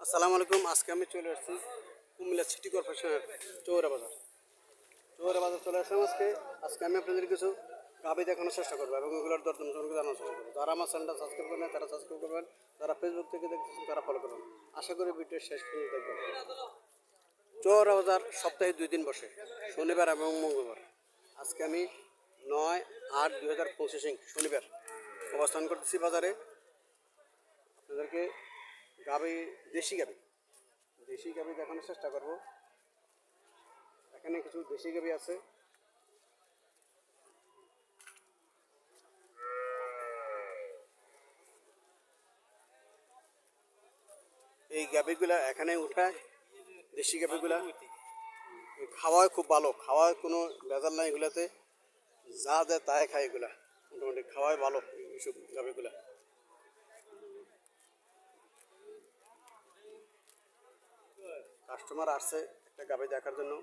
আসসালামু আলাইকুম। আজকে আমি চলে আসছি কুমিল্লা সিটি কর্পোরেশনের চৌরা বাজার। চৌরা বাজার চলে আসলাম আজকে। আমি আপনাদের কিছু গাভি দেখানোর চেষ্টা করবো এবং এগুলোর দরদাম সম্পর্কে জানানোর চেষ্টা করবো। যারা আমার চ্যানেলটা সাবস্ক্রাইব করেন তারা সাবস্ক্রাইব করবেন, যারা ফেসবুক থেকে দেখতেছেন তারা ফলো করবেন। আশা করি ভিডিও শেষ পর্যন্ত দেখবেন। চৌরা বাজার সপ্তাহে 2 দিন বসে, শনিবার এবং মঙ্গলবার। আজকে আমি 9-8-2025 শনিবার অবস্থান করতেছি বাজারে। আপনাদেরকে গাভি দেশি গাভি দেখানোর চেষ্টা করব। এখানে কিছু দেশি গাভি আছে। এই গাভিগুলা এখানে উঠায়, দেশি গাভিগুলা খাওয়ায় খুব ভালো, খাওয়ায় কোনো ভেজাল নাই এগুলাতে, যা দেয় তাই খায় এগুলা, মোটামুটি খাওয়ায় ভালো এইসব গাভিগুলা। কাস্টমার আসছে একটা গাভি দেখার জন্য।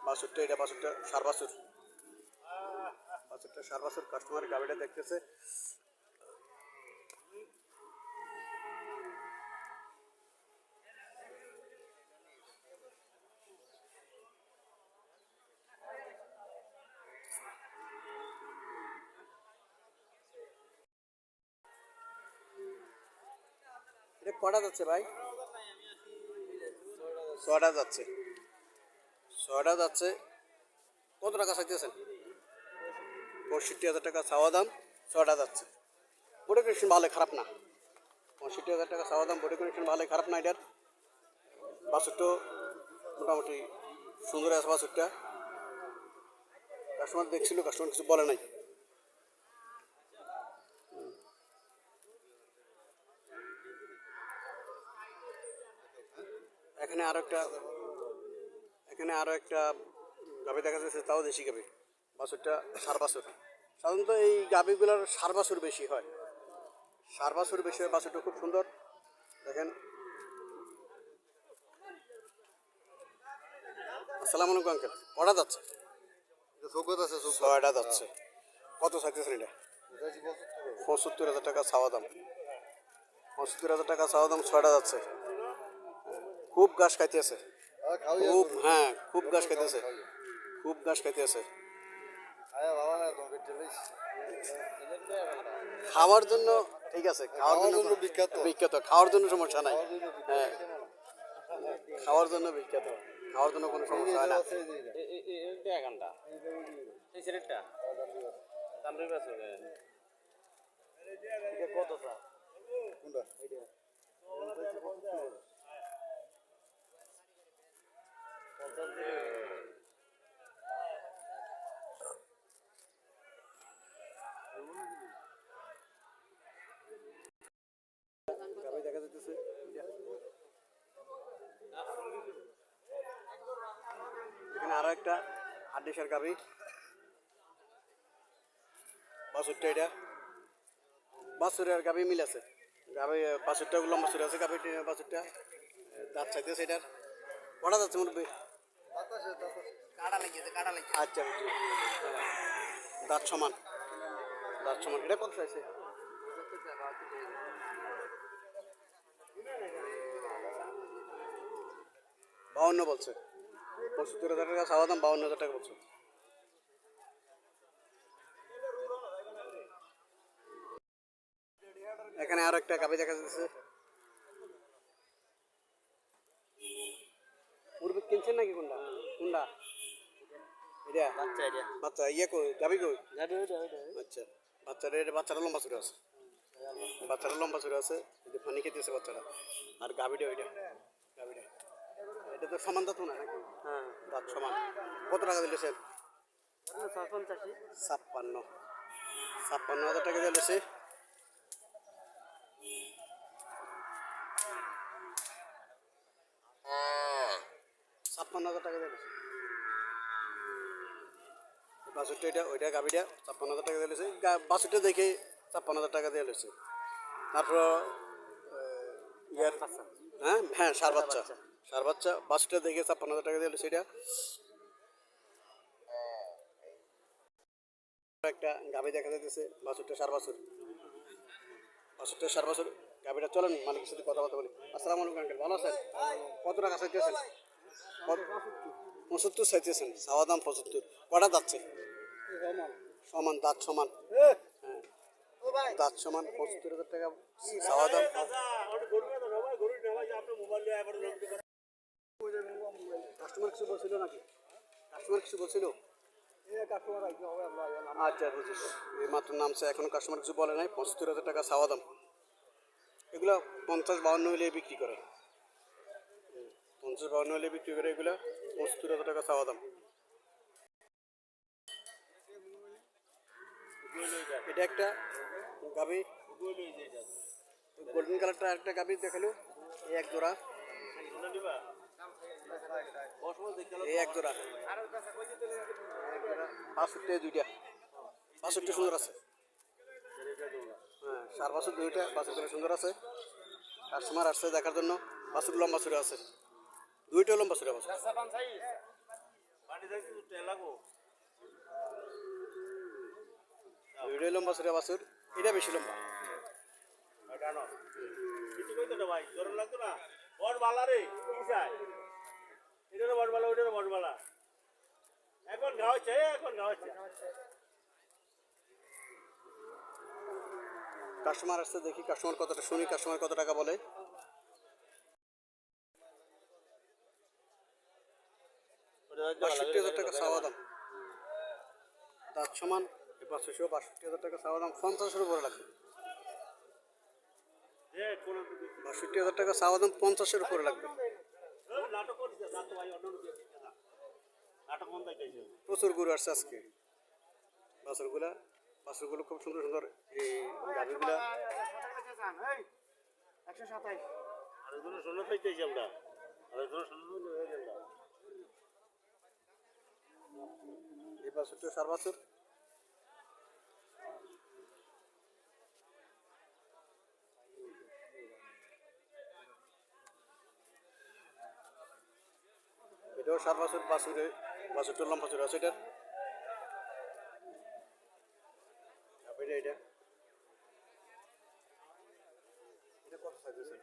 বাছুরটা, এটা বাছুরটা সার বাছুর, কাস্টমার গাভিটা দেখতেছে। এটা কটা যাচ্ছে ভাই? ছটা যাচ্ছে। কত টাকা চাইতেছেন? 65,000 টাকা চাওয়া দাম। ছটা যাচ্ছে। বডি কন্ডিশন ভালো, খারাপ না। 65,000 টাকা চাওয়া দাম, বডি কন্ডিশন ভালো, খারাপ না। এটার বাছুরটা মোটামুটি সুন্দর আছে বাছুরটা। কাস্টমার দেখছিল, কাস্টমার কিছু বলে নাই। এখানে আরো একটা গাভি দেখা যাচ্ছে, তাও দেশি গাভি। বাছুরটা সার বাছুর। সাধারণত এই গাভিগুলোর সার বাছুর বেশি হয়, বাছুরটা খুব সুন্দর। দেখেন। আসসালামু আলাইকুম আঙ্কেল, কটা যাচ্ছে? ছয়টা যাচ্ছে। কত চাইতেছেন এটা? 75,000 টাকা চাওয়া দাম। 75,000 টাকা চাওয়া দাম, ছয়টা যাচ্ছে। খুব ঘাস খাইতেছে, খুব ঘাস খাইতেছে। খাওয়ার জন্য ঠিক আছে, খাওয়ার জন্য বিখ্যাত, খাওয়ার জন্য সমস্যা নাই। হ্যাঁ, খাওয়ার জন্য বিখ্যাত, খাওয়ার জন্য কোনো সমস্যা হয় না। গাভি দেখা যাইতেছে। এখানে আরো একটা হাড্ডিসার গাভি। বাছুরটা, এটা বাছুরের গাভি মিল আছে। গাভি বাছুরটা লম্বা চুরি আছে, গাভিটি বাছুরটা দাঁত চাইতেছে। এটার কটা যাচ্ছে মুরব্বী? আচ্ছা, দাঁত সমান। এটা কত চাইছে? 52 বলছে। 75,000 টাকা চাওয়া দাম, 52,000 টাকা বলছে। এখানে আরো একটা গাভি দেখা যাচ্ছে। মুরব্বী কিনছেন নাকি? কোনটা এটা? বাচ্চা ইয়ে কই, গাভি কই? আচ্ছা, বাচ্চাটা লম্বা চুরে আছে। এটা পানি খেতেছে বাচ্চাটা। আর গাভিটা এটা তো সমান দাঁত না নাকি? হ্যাঁ, দাঁত সমান। কত টাকা দিলেছেন? 56,000 টাকা দিলেছে। 56,000 টাকা দিলেছে বাছুরটা। ওইটা গাভিটা 56,000 টাকা দিলেছে। বাছুরটা দেখে 56,000 টাকা দিয়ে লেছে। তারপর ইয়ার হ্যাঁ সার বাচ্চা বাছুরটা দেখে 56,000 টাকা দিয়ে লেছে। এটা একটা গাভি দেখা যাইতেছে, বাছুরটা সার বাছুর। বাছুরটা 4 বছর গাভিটা। চলেন মালিকের সাথে কথাবার্তা বলি। আসসালামু আলাইকুম আঙ্কেল, ভালো আছেন? কত টাকা চাইতেছেন? 75 চাইতেছেন, চাওয়া দাম 75। কটা যাচ্ছে? সমান, দাঁত সমান। হ্যাঁ, দাঁত সমান, 75,000 টাকা চাওয়া দাম। কাস্টমার কিছু বলছিল নাকি? কাস্টমার কিছু বলছিল? আচ্ছা বুঝিস, এই মাত্র নামছে, এখনো কাস্টমার কিছু বলে নাই। 75,000 টাকা চাওয়া দাম। এগুলো 50-52 হলে বিক্রি করে, 50-52 হলে বিক্রি করে এগুলো। 75,000 টাকা চাওয়া দাম। এটা একটা গাভি, গোল্ডেন কালারটা একটা গাভি দেখালো। এই এক জোড়া, এই এক জোড়া 62 দুইটা। 62 সুন্দর আছে। হ্যাঁ, 4 বছর দুইটা 62 সুন্দর আছে। কাস্টমার আসছে দেখার জন্য। বাছুর লম্বা ছুরে আছে, দুইটা লম্বা ছুরে আছে। দুইটাই লম্বা ছুরে বাছুর, এটা বেশি লম্বা। কাস্টমার আসছে, দেখি কাস্টমার কতটা, শুনি কাস্টমার কত টাকা বলে। 62,000 টাকা চাওয়া দাম। দাঁত সমান, 62,000 টাকা চাওয়া দাম। 50-এর উপরে লাগবে। 62,000 টাকা চাওয়া দাম, 50-এর উপরে লাগবে। প্রচুর গরু আসছে আজকে। বাছুরগুলো খুব সুন্দর সুন্দর। এই গাভিগুলা 127। এই বাছুরটা 4 বছর। এটাও 4 বছর। বাছুরটা লম্বা চুরে আছে। এটার এটা এটা কত চাইতেছেন?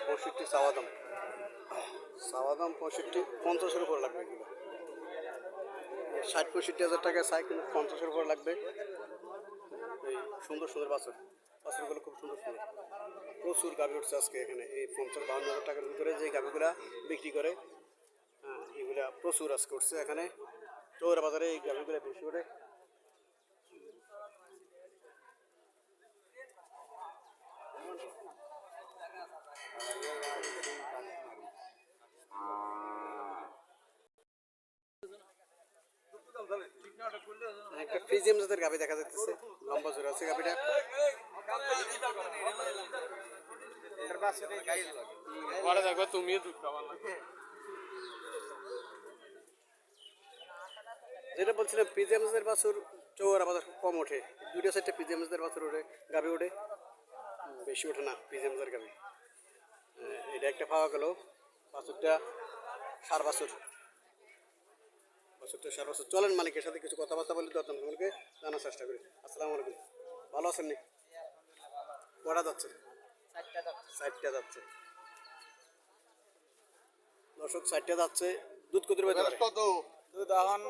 65 চাওয়া দাম। চাওয়া দাম 65, 50-এর উপর লাগবে এগুলো। 60-65,000 টাকা চাই, কিন্তু 50-এর উপর লাগবে। এই সুন্দর সুন্দর বাছুরগুলো খুব সুন্দর সুন্দর। প্রচুর গাভি উঠছে আজকে এখানে। এই 50-52,000 টাকার ভিতরে যে গাভিগুলা বিক্রি করে, এগুলা প্রচুর আজকে উঠছে এখানে। চৌরা বাজারে এই গাভিগুলা বেশি করে। একটা ফ্রিজিয়াম জাতের গাভি দেখা যাচ্ছে, লম্বা জোরে আছে গাভিটা। যেটা বলছিলাম, ফ্রিজিয়াম জাতের বাছুর চৌরা বাজার কম ওঠে। 2-4টা ফ্রিজিয়াম জাতের বাছুর ওঠে, গাভি ওঠে, বেশি ওঠে না ফ্রিজিয়াম জাতের গাভি। এটা একটা পাওয়া গেল। বাছুরটা 4 বছর। বাছুরটা 4 বছর। চলেন মালিকের সাথে কিছু কথাবার্তা বলি, দরদাম সম্পর্কে জানার চেষ্টা করি। আসসালামু আলাইকুম, ভালো আছেন নি? কটা যাচ্ছে? 4টা যাচ্ছে। দর্শক, 4টা যাচ্ছে। দুধ কত পাইতে পারে? দুধ এখন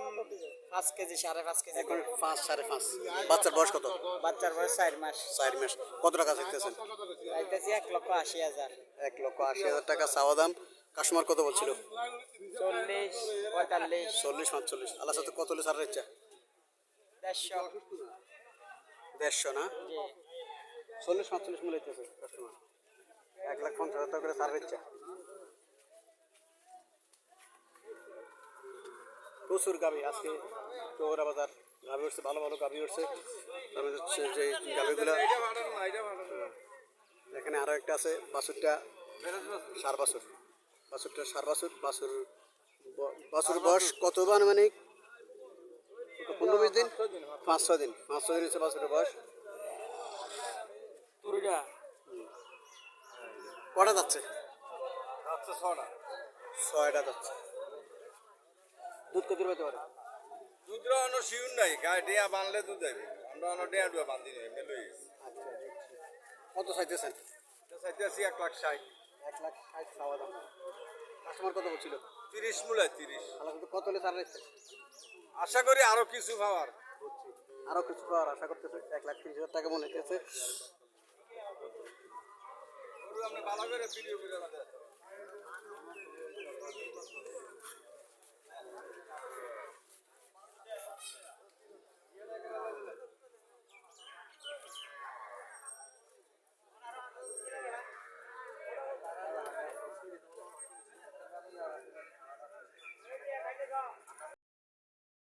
5 কেজি 5.5 কেজি। এখন 5-5.5। বাচ্চার বয়স কত? বাচ্চার বয়স 4 মাস। 4 মাস। কত টাকা চাইতেছেন? চাইতেছি 1,80,000। 1,80,000 টাকা চাওয়া দাম। কাস্টমার কত বলছিল? 40, 45, 40-45। আল্লাহ সাথে কত হলে ছাড়ার ইচ্ছা? 150। 150 না? জি। 40-45 মূল্য হইতেছে কাস্টমার। 1,50,000 টাকা করে ছাড়ার ইচ্ছা। প্রচুর গাভি আজকে চৌরা বাজার। গাভি উঠছে, ভালো ভালো গাভি উঠছে। তার মধ্যে হচ্ছে যে গাভিগুলা, এখানে আরো একটা আছে। বাছুরটা 4 বছর। বাছুরটা 4 বছর। বাছুর বয়স কত? মানে 15-20 দিন, 5-6 দিন। 5-6 দিন হচ্ছে বাছুরের বয়স। কটা যাচ্ছে? 6টা যাচ্ছে। দুধ কত পেতে পারে? দুধ শিউর নাই, গাড়ি বানলে দুধ যাবে। আমরা অনেক ডুয়া বান্ধি নেই এমনি লই গেছি আচ্ছা দেখছি। কত চাইতেছেন? এটা চাইতে আছি 1,60,000 1,60,000 চাওয়া দাম। কাস্টমার কত বলছিল? 30 মূলায় 30 তাহলে কিন্তু কত হলে ছাড় দিচ্ছে? আশা করি আরো কিছু পাওয়ার আরও কিছু পাওয়ার আশা করতেছে। 1,30,000 টাকা মনে হইতেছে। আমরা ভালো করে ভিডিও করে